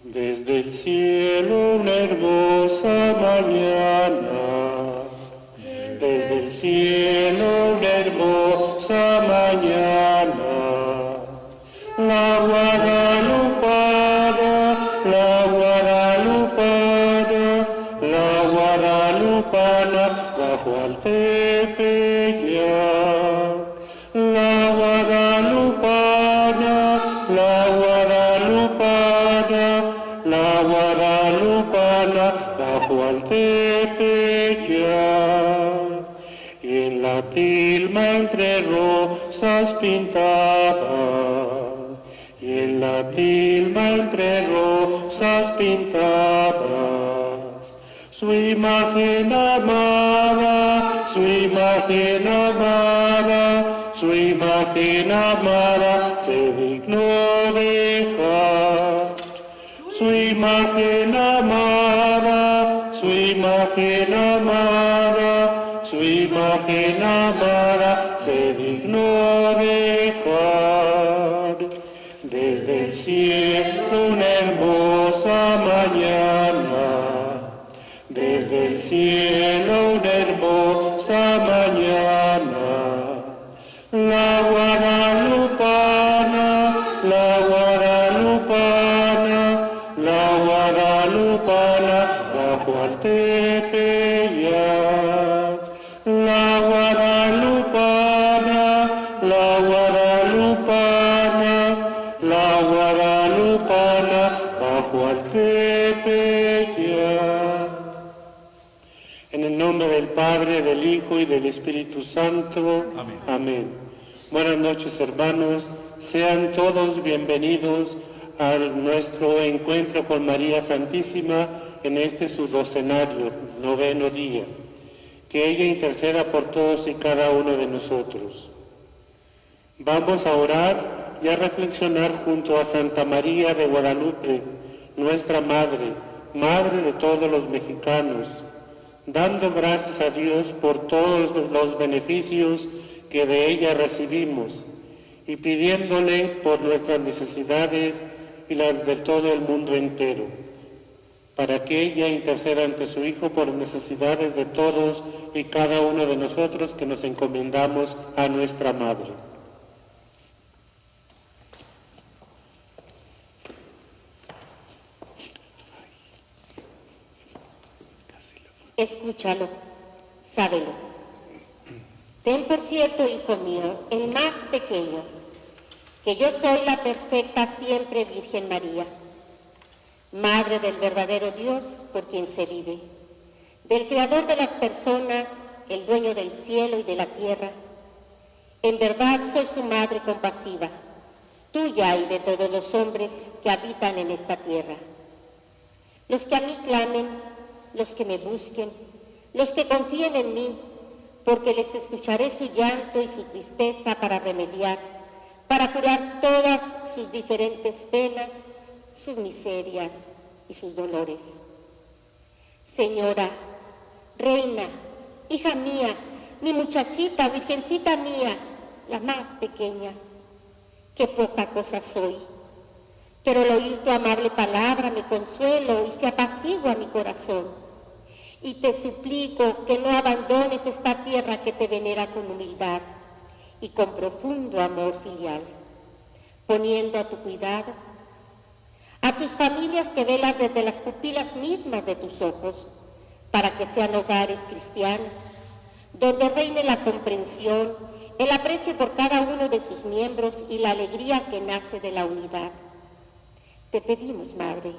Desde el cielo una hermosa mañana, desde el cielo una hermosa mañana, la guadalupana, la guadalupana, la guadalupana bajo al Tepeyac, la guadalupana, la guadalupana, la guadalupana bajo al Tepeyac, y en la tilma entre rosas pintada, y en la tilma entre rosas pintadas, su imagen amada, su imagen amada, su imagen amada se dignó dejar. Su imagen amada, su imagen amada, su imagen amada se dignó dejar. Desde el cielo una hermosa mañana, desde el cielo una hermosa mañana, la guadalupana, la guadalupana, la guadalupana bajo al Tepeyac, la guadalupana, la guadalupana, la guadalupana bajo al Tepeyac. En el nombre del Padre, del Hijo y del Espíritu Santo. Amén. Amén. Buenas noches, hermanos. Sean todos bienvenidos a nuestro encuentro con María Santísima en este su docenario, 9º día. Que ella interceda por todos y cada uno de nosotros. Vamos a orar y a reflexionar junto a Santa María de Guadalupe, nuestra Madre, Madre de todos los mexicanos, dando gracias a Dios por todos los beneficios que de ella recibimos y pidiéndole por nuestras necesidades y las de todo el mundo entero, para que ella interceda ante su Hijo por necesidades de todos y cada uno de nosotros que nos encomendamos a nuestra Madre. Escúchalo, sábelo. Ten por cierto, hijo mío, el más pequeño, que yo soy la perfecta siempre Virgen María, Madre del verdadero Dios por quien se vive, del Creador de las personas, el dueño del cielo y de la tierra. En verdad soy su Madre compasiva, tuya y de todos los hombres que habitan en esta tierra. Los que a mí clamen, los que me busquen, los que confíen en mí, porque les escucharé su llanto y su tristeza para remediar, para curar todas sus diferentes penas, sus miserias y sus dolores. Señora, reina, hija mía, mi muchachita, virgencita mía, la más pequeña, qué poca cosa soy. Pero al oír tu amable palabra me consuelo y se apacigua mi corazón. Y te suplico que no abandones esta tierra que te venera con humildad y con profundo amor filial, poniendo a tu cuidado a tus familias que velan desde las pupilas mismas de tus ojos, para que sean hogares cristianos, donde reine la comprensión, el aprecio por cada uno de sus miembros y la alegría que nace de la unidad. Te pedimos, Madre,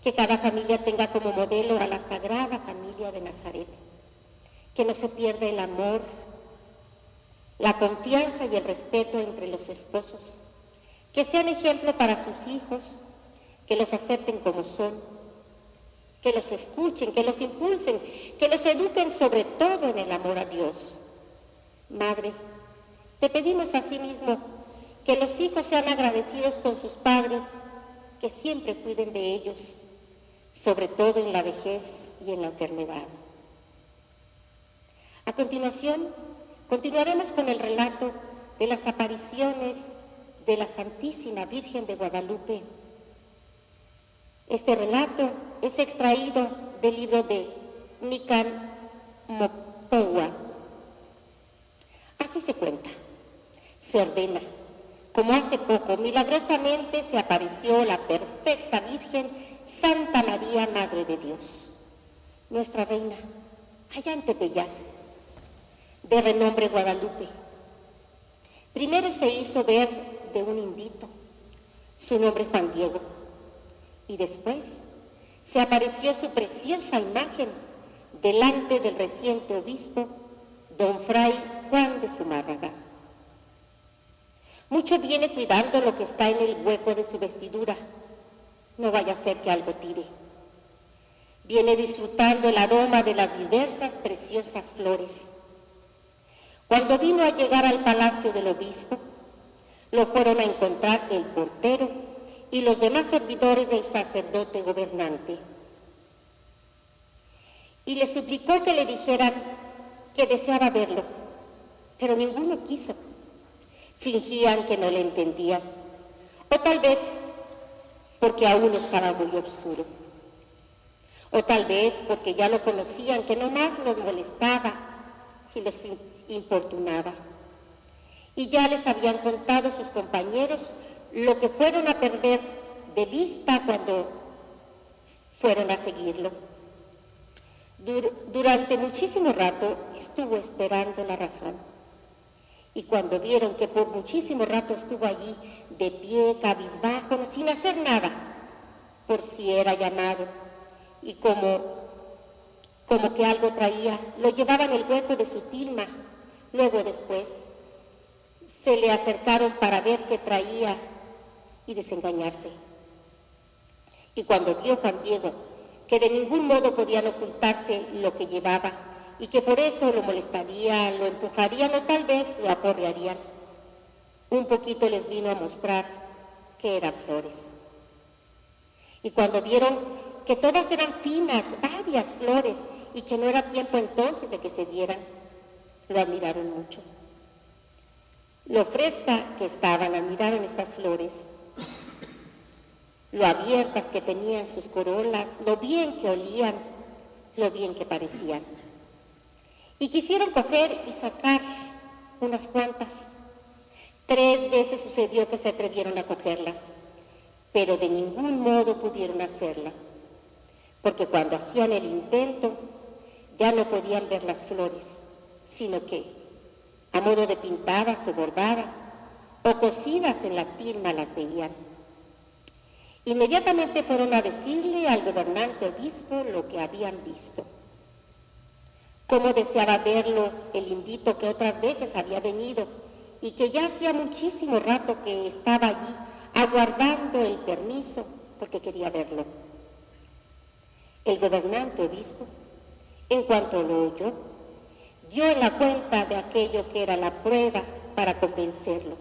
que cada familia tenga como modelo a la Sagrada Familia de Nazaret, que no se pierda el amor, la confianza y el respeto entre los esposos, que sean ejemplo para sus hijos, que los acepten como son, que los escuchen, que los impulsen, que los eduquen sobre todo en el amor a Dios. Madre, te pedimos asimismo que los hijos sean agradecidos con sus padres, que siempre cuiden de ellos, sobre todo en la vejez y en la enfermedad. A continuación, continuaremos con el relato de las apariciones de la Santísima Virgen de Guadalupe Este relato es extraído del libro de Nican Mopoua. Así se cuenta, se ordena, como hace poco milagrosamente se apareció la perfecta Virgen Santa María, Madre de Dios, nuestra reina, allá en Tepeyac, de renombre Guadalupe. Primero se hizo ver de un indito, su nombre Juan Diego, y después se apareció su preciosa imagen delante del reciente obispo, don Fray Juan de Zumárraga. Mucho viene cuidando lo que está en el hueco de su vestidura, no vaya a ser que algo tire. Viene disfrutando el aroma de las diversas preciosas flores. Cuando vino a llegar al palacio del obispo, lo fueron a encontrar el portero y los demás servidores del sacerdote gobernante. Y le suplicó que le dijeran que deseaba verlo, pero ninguno quiso. Fingían que no le entendían, o tal vez porque aún estaba muy oscuro, o tal vez porque ya lo conocían, que nomás los molestaba y los importunaba. Y ya les habían contado sus compañeros lo que fueron a perder de vista cuando fueron a seguirlo. Durante muchísimo rato estuvo esperando la razón. Y cuando vieron que por muchísimo rato estuvo allí, de pie, cabizbajo, sin hacer nada, por si era llamado, y como que algo traía, lo llevaban el hueco de su tilma. Luego después se le acercaron para ver qué traía y desengañarse. Y cuando vio Juan Diego que de ningún modo podían ocultarse lo que llevaba y que por eso lo molestarían, lo empujarían o tal vez lo aporrearían, un poquito les vino a mostrar que eran flores. Y cuando vieron que todas eran finas, varias flores, y que no era tiempo entonces de que se dieran, lo admiraron mucho. Lo fresca que estaban, admiraron esas flores, lo abiertas que tenían sus corolas, lo bien que olían, lo bien que parecían. Y quisieron coger y sacar unas cuantas. 3 veces sucedió que se atrevieron a cogerlas, pero de ningún modo pudieron hacerla, porque cuando hacían el intento ya no podían ver las flores, sino que, a modo de pintadas o bordadas o cosidas en la tilma, las veían. Inmediatamente fueron a decirle al gobernante obispo lo que habían visto. Cómo deseaba verlo el indito que otras veces había venido y que ya hacía muchísimo rato que estaba allí aguardando el permiso porque quería verlo. El gobernante obispo, en cuanto lo oyó, dio en la cuenta de aquello que era la prueba para convencerlo,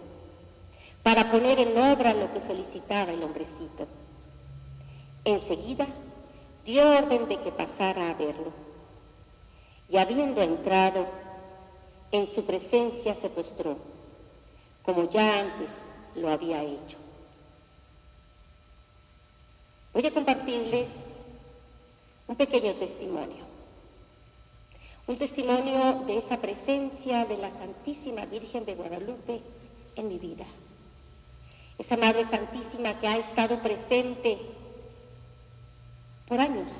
para poner en obra lo que solicitaba el hombrecito. Enseguida dio orden de que pasara a verlo. Y habiendo entrado, en su presencia se postró, como ya antes lo había hecho. Voy a compartirles un pequeño testimonio. Un testimonio de esa presencia de la Santísima Virgen de Guadalupe en mi vida. Esa Madre Santísima que ha estado presente por años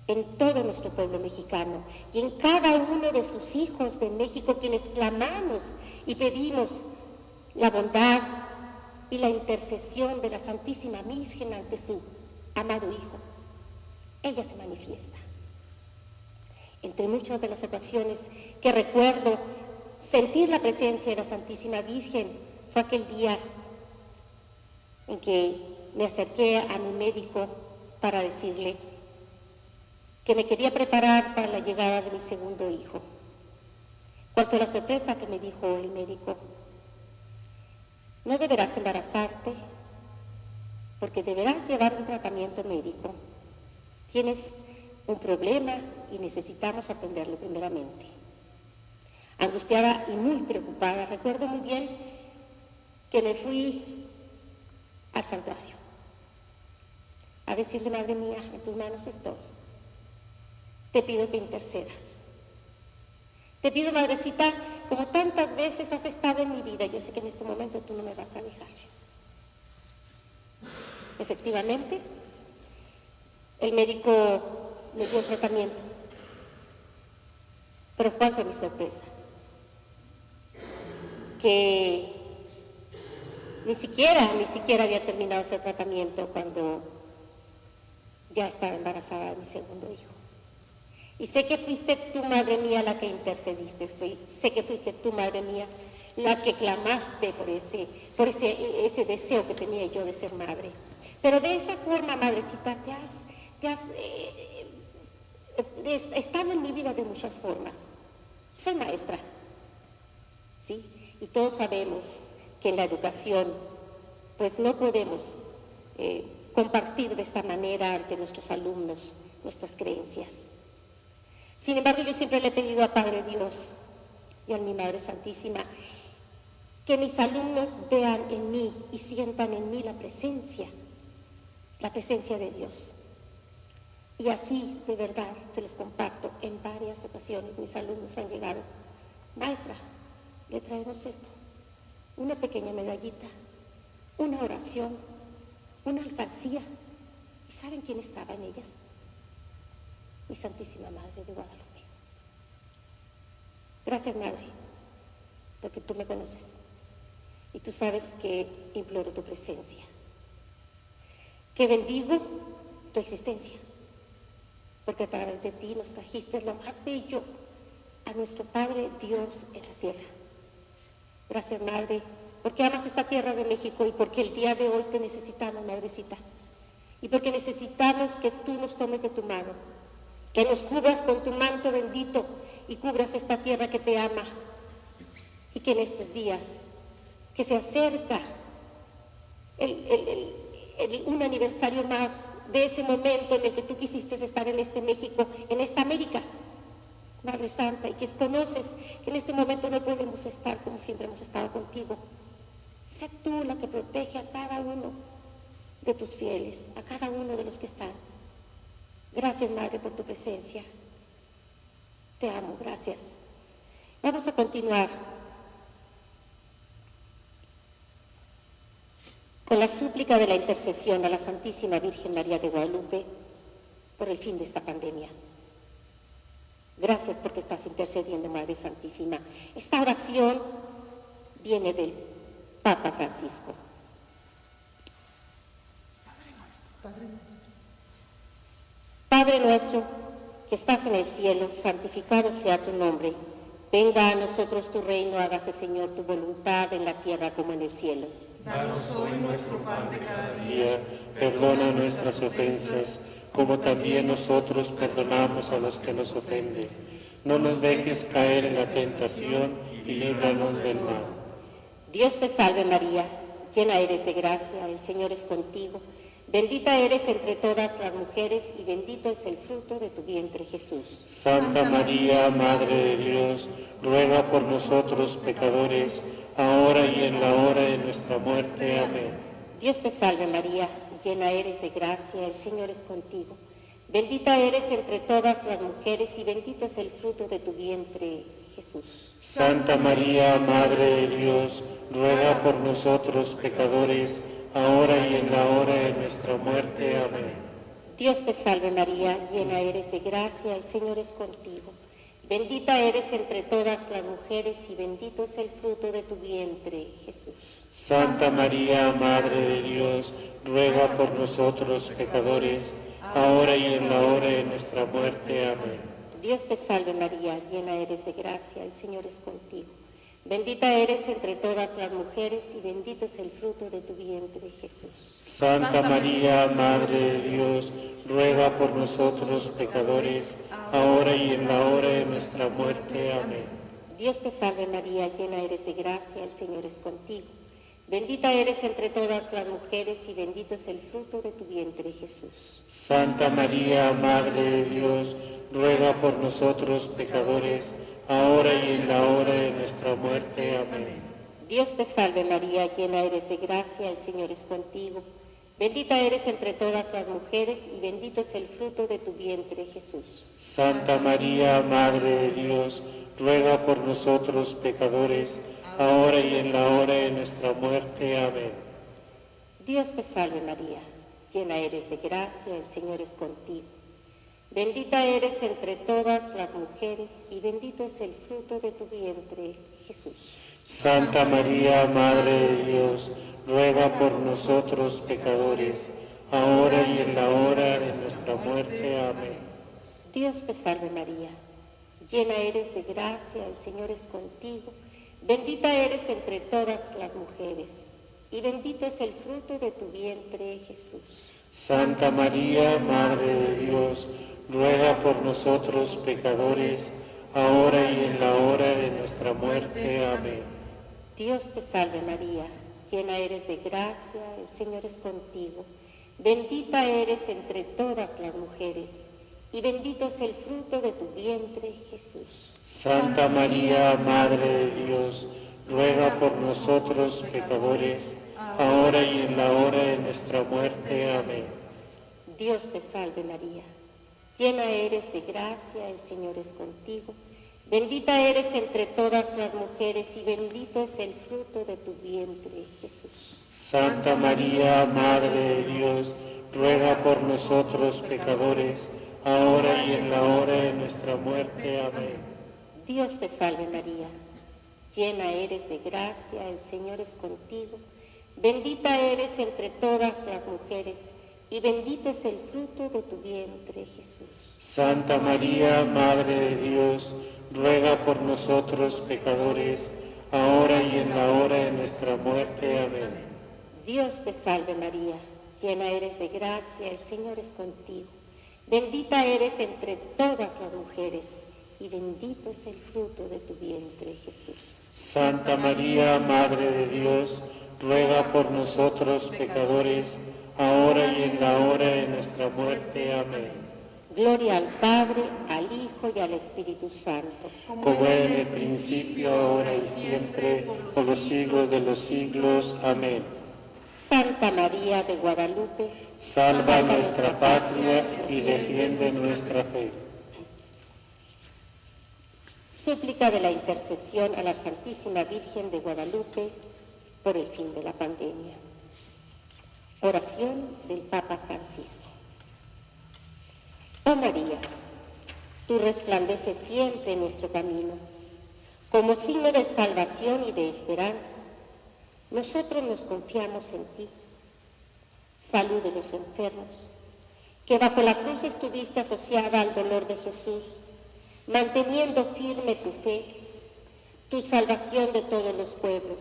en todo nuestro pueblo mexicano y en cada uno de sus hijos de México, quienes clamamos y pedimos la bondad y la intercesión de la Santísima Virgen ante su amado Hijo. Ella se manifiesta. Entre muchas de las ocasiones que recuerdo sentir la presencia de la Santísima Virgen fue aquel día en que me acerqué a mi médico para decirle que me quería preparar para la llegada de mi segundo hijo. ¿Cuál fue la sorpresa que me dijo el médico? No deberás embarazarte porque deberás llevar un tratamiento médico. Tienes un problema y necesitamos atenderlo primeramente. Angustiada y muy preocupada, recuerdo muy bien que me fui al santuario a decirle, Madre mía, en tus manos estoy. Te pido que intercedas. Te pido, Madrecita, como tantas veces has estado en mi vida, yo sé que en este momento tú no me vas a dejar. Efectivamente, el médico me dio el tratamiento. Pero ¿cuál fue mi sorpresa? Que ni siquiera había terminado ese tratamiento cuando ya estaba embarazada de mi segundo hijo. Y sé que fuiste tú, Madre mía, la que intercediste. Sé que fuiste tú, Madre mía, la que clamaste por ese deseo que tenía yo de ser madre. Pero de esa forma, Madrecita, te has estado en mi vida de muchas formas. Soy maestra, ¿sí? Y todos sabemos que en la educación, pues no podemos compartir de esta manera ante nuestros alumnos nuestras creencias. Sin embargo, yo siempre le he pedido a Padre Dios y a mi Madre Santísima que mis alumnos vean en mí y sientan en mí la presencia de Dios. Y así, de verdad, se los comparto. En varias ocasiones mis alumnos han llegado, maestra, le traemos esto, una pequeña medallita, una oración, una alcancía. ¿Y saben quién estaba en ellas? Mi Santísima Madre de Guadalupe. Gracias, Madre, porque tú me conoces y tú sabes que imploro tu presencia, que bendigo tu existencia, porque a través de ti nos trajiste lo más bello a nuestro Padre Dios en la tierra. Gracias, Madre, porque amas esta tierra de México y porque el día de hoy te necesitamos, Madrecita, y porque necesitamos que tú nos tomes de tu mano, que nos cubras con tu manto bendito y cubras esta tierra que te ama, y que en estos días que se acerca un aniversario más de ese momento en el que tú quisiste estar en este México, en esta América, Madre Santa, y que conoces que en este momento no podemos estar como siempre hemos estado contigo. Sé tú la que protege a cada uno de tus fieles, a cada uno de los que están. Gracias, Madre, por tu presencia. Te amo, gracias. Vamos a continuar con la súplica de la intercesión a la Santísima Virgen María de Guadalupe por el fin de esta pandemia. Gracias porque estás intercediendo, Madre Santísima. Esta oración viene del Papa Francisco. Padre nuestro, que estás en el cielo, santificado sea tu nombre. Venga a nosotros tu reino, hágase, Señor, tu voluntad en la tierra como en el cielo. Danos hoy nuestro pan de cada Día, perdona nuestras ofensas, como también nosotros perdonamos a los que nos ofenden. No nos dejes caer en la tentación y líbranos del mal. Dios te salve María, llena eres de gracia, el Señor es contigo. Bendita eres entre todas las mujeres y bendito es el fruto de tu vientre, Jesús. Santa María, Madre de Dios, ruega por nosotros pecadores, ahora y en la hora de nuestra muerte. Amén. Dios te salve María, llena eres de gracia, el Señor es contigo. Bendita eres entre todas las mujeres y bendito es el fruto de tu vientre, Jesús. Santa María, Madre de Dios, ruega por nosotros pecadores, ahora y en la hora de nuestra muerte. Amén. Dios te salve María, llena eres de gracia, el Señor es contigo. Bendita eres entre todas las mujeres y bendito es el fruto de tu vientre, Jesús. Santa María, Madre de Dios, ruega por nosotros pecadores, ahora y en la hora de nuestra muerte. Amén. Dios te salve María, llena eres de gracia, el Señor es contigo. Bendita eres entre todas las mujeres y bendito es el fruto de tu vientre, Jesús. Santa María, Madre de Dios, ruega por nosotros pecadores, ahora y en la hora de nuestra muerte. Amén. Dios te salve María, llena eres de gracia, el Señor es contigo. Bendita eres entre todas las mujeres y bendito es el fruto de tu vientre, Jesús. Santa María, Madre de Dios, ruega por nosotros pecadores, ahora y en la hora de nuestra muerte. Amén. Dios te salve María, llena eres de gracia, el Señor es contigo. Bendita eres entre todas las mujeres y bendito es el fruto de tu vientre, Jesús. Santa María, Madre de Dios, ruega por nosotros pecadores, ahora y en la hora de nuestra muerte. Amén. Dios te salve María, llena eres de gracia, el Señor es contigo. Bendita eres entre todas las mujeres y bendito es el fruto de tu vientre, Jesús. Santa María, Madre de Dios, ruega por nosotros pecadores, ahora y en la hora de nuestra muerte. Amén. Dios te salve María, llena eres de gracia, el Señor es contigo. Bendita eres entre todas las mujeres y bendito es el fruto de tu vientre, Jesús. Santa María, Madre de Dios, ruega por nosotros pecadores, ahora y en la hora de nuestra muerte. Amén. Dios te salve María, llena eres de gracia, el Señor es contigo. Bendita eres entre todas las mujeres y bendito es el fruto de tu vientre, Jesús. Santa María, Madre de Dios, ruega por nosotros pecadores, ahora y en la hora de nuestra muerte. Amén. Dios te salve María, llena eres de gracia, el Señor es contigo. Bendita eres entre todas las mujeres y bendito es el fruto de tu vientre, Jesús. Santa María, Madre de Dios, ruega por nosotros pecadores, ahora y en la hora de nuestra muerte. Amén. Dios te salve María, llena eres de gracia, el Señor es contigo. Bendita eres entre todas las mujeres y bendito es el fruto de tu vientre, Jesús. Santa María, Madre de Dios, ruega por nosotros pecadores, ahora y en la hora de nuestra muerte. Amén. Dios te salve María, llena eres de gracia, el Señor es contigo. Bendita eres entre todas las mujeres y bendito es el fruto de tu vientre, Jesús. Santa María, Madre de Dios, ruega por nosotros pecadores, ahora y en la hora de nuestra muerte. Amén. Gloria al Padre, al Hijo y al Espíritu Santo. Como era en el principio, ahora y siempre, por los siglos de los siglos. Amén. Santa María de Guadalupe, Salva nuestra patria y defiende nuestra fe. súplica de la intercesión a la Santísima Virgen de Guadalupe por el fin de la pandemia. Oración del Papa Francisco. Oh María, tú resplandeces siempre en nuestro camino. Como signo de salvación y de esperanza, nosotros nos confiamos en ti. Salud de los enfermos, que bajo la cruz estuviste asociada al dolor de Jesús, manteniendo firme tu fe, tu salvación de todos los pueblos.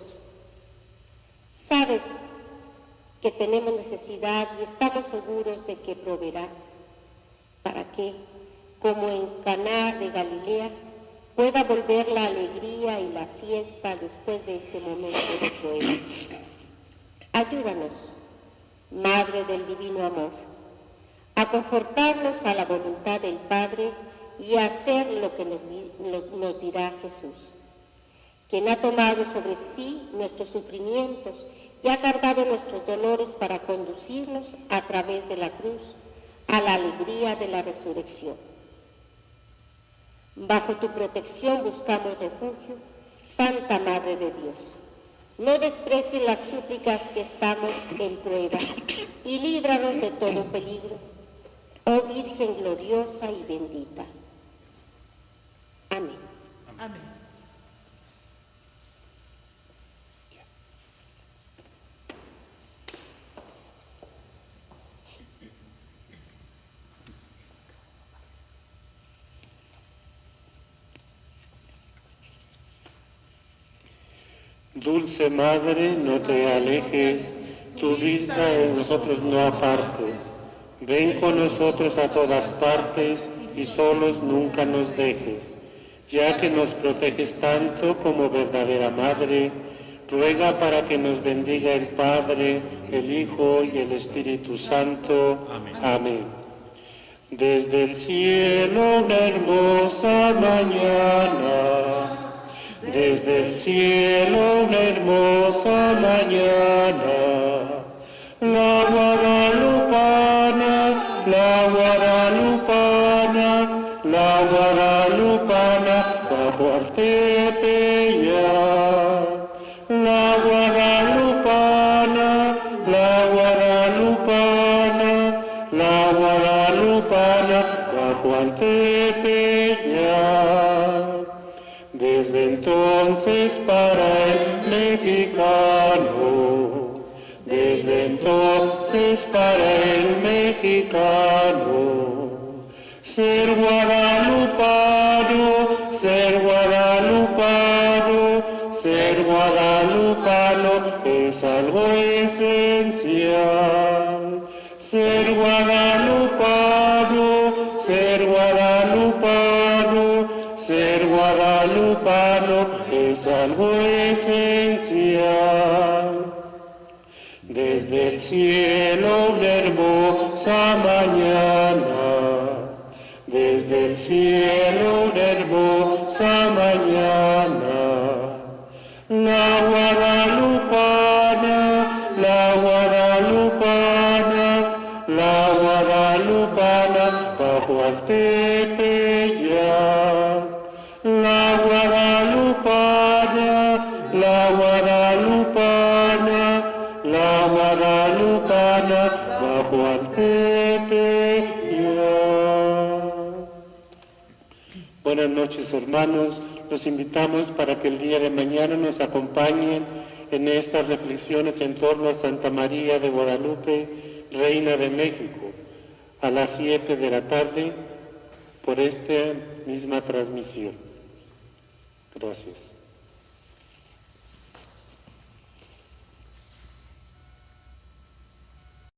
Sabes que tenemos necesidad y estamos seguros de que proveerás, para que, como en Caná de Galilea, pueda volver la alegría y la fiesta después de este momento de prueba. Ayúdanos, Madre del Divino Amor, a confortarnos a la voluntad del Padre y a hacer lo que nos dirá Jesús, quien ha tomado sobre sí nuestros sufrimientos y ha cargado nuestros dolores para conducirnos a través de la cruz a la alegría de la resurrección. Bajo tu protección buscamos refugio, Santa Madre de Dios. No desprecies las súplicas que estamos en prueba y líbranos de todo peligro, oh Virgen gloriosa y bendita. Amén. Amén. Dulce Madre, no te alejes, tu vista de nosotros no apartes. Ven con nosotros a todas partes y solos nunca nos dejes. Ya que nos proteges tanto como verdadera Madre, ruega para que nos bendiga el Padre, el Hijo y el Espíritu Santo. Amén. Amén. Desde el cielo una hermosa mañana. Desde el cielo una hermosa mañana, la la guadalupana, bajo el tepeyac. La guadalupana, bajo el tepeyac. Desde entonces para el mexicano, desde entonces para el mexicano, ser guadalupano, es algo esencial. Ser guadalupano, es algo esencial. Desde el cielo una hermosa mañana, desde el cielo una hermosa mañana, la guadalupana, bajo el tepeyac. La guadalupana, bajo el tepeyac. Buenas noches, hermanos. Los invitamos para que el día de mañana nos acompañen en estas reflexiones en torno a Santa María de Guadalupe, Reina de México, a las 7 de la tarde por esta misma transmisión. Gracias.